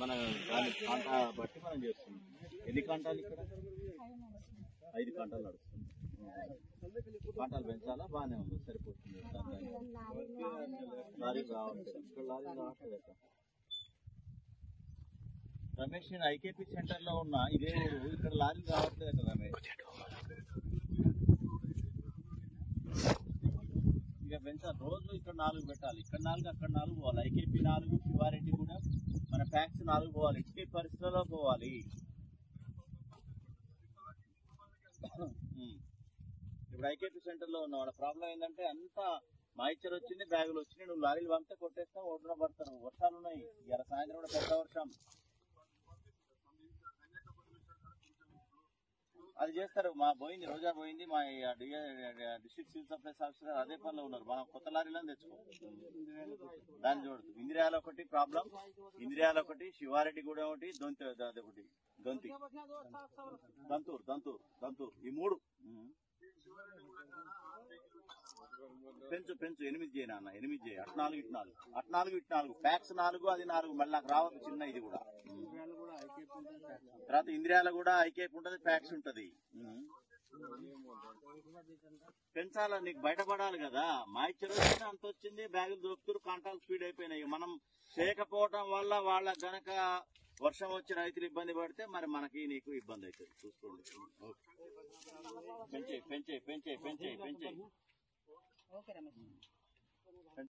మన దాని కాంటా బట్టి మనం చేస్తున్నాం. ఎన్ని కాంటాలు ఇక్కడ? 5 కాంటాలు నడుస్తుంది. కాంటాలు పెంచాలా? బాగానే ఉంది, సరిపోతుంది. లారీ రావట్లేదు, ఇక్కడ లారీ రావట్లేదు. రమేష్, నేను ఐకేపీ సెంటర్ లో ఉన్నా, ఇదే ఊరు, ఇక్కడ లారీ రావట్లేదు రమేష్. ఇక పెంచాలి, రోజు ఇక్కడ 4 పెట్టాలి, ఇక్కడ 4 అక్కడ 4 పోవాలి. ఐకేపీ 4, శివారెడ్డి కూడా మన ఫ్యాక్స్ 4 పోవాలి. ఇట్టి పరిస్థితుల్లో పోవాలి. ఇప్పుడు ఐకేపీ సెంటర్ లో ఉన్న వాళ్ళ ప్రాబ్లం ఏంటంటే అంతా మాయిచర్ వచ్చింది, బ్యాగులు వచ్చినాయి, నువ్వు లారీలు పంపితే కొట్టేస్తా, ఓటున పడతారు. వర్షాలు ఉన్నాయి, ఇలా సాయంత్రం కూడా పెద్ద వర్షం. అది చేస్తారు. మా పోయింది, రోజా పోయింది, మా డిస్ట్రిక్ట్ సివిల్ సప్లైస్ ఆఫీసర్ అదే పనిలో ఉన్నారు. మనం కొత్త లారీలను తెచ్చుకో, దాన్ని చూడదు. ఇంద్రియాల ఒకటి ప్రాబ్లం, ఇంద్రియాల ఒకటి, శివారెడ్డి కూడా ఒకటి, దొంతి ఒకటి, దొంతి, దంతూరు దంతూరు దంతూరు, ఈ 3 పెంచు పెంచు. 8 చేయి నాన్న, 8 చేయి. అటు 4 ఇటు 4, అటు 4 ఇటు 4, ప్యాక్స్ 4, అది 4. మళ్ళీ నాకు రావద్దు చిన్న, ఇది కూడా. తర్వాత ఇంద్రియాల కూడా ఐకేప్ ఉంటది, ప్యాక్స్ ఉంటది. పెంచాలా, నీకు బయటపడాలి కదా. మాయిచర్ వచ్చింది, అంత వచ్చింది, బ్యాగులు దొరుకుతారు, కాంటాలు స్పీడ్ అయిపోయినాయి. మనం చేయకపోవటం వల్ల వాళ్ళ గనక వర్షం వచ్చి రైతులు ఇబ్బంది పడితే మరి మనకి నీకు ఇబ్బంది అవుతుంది. చూసుకోండి. పెంచే పెంచే పెంచే పెంచే పెంచే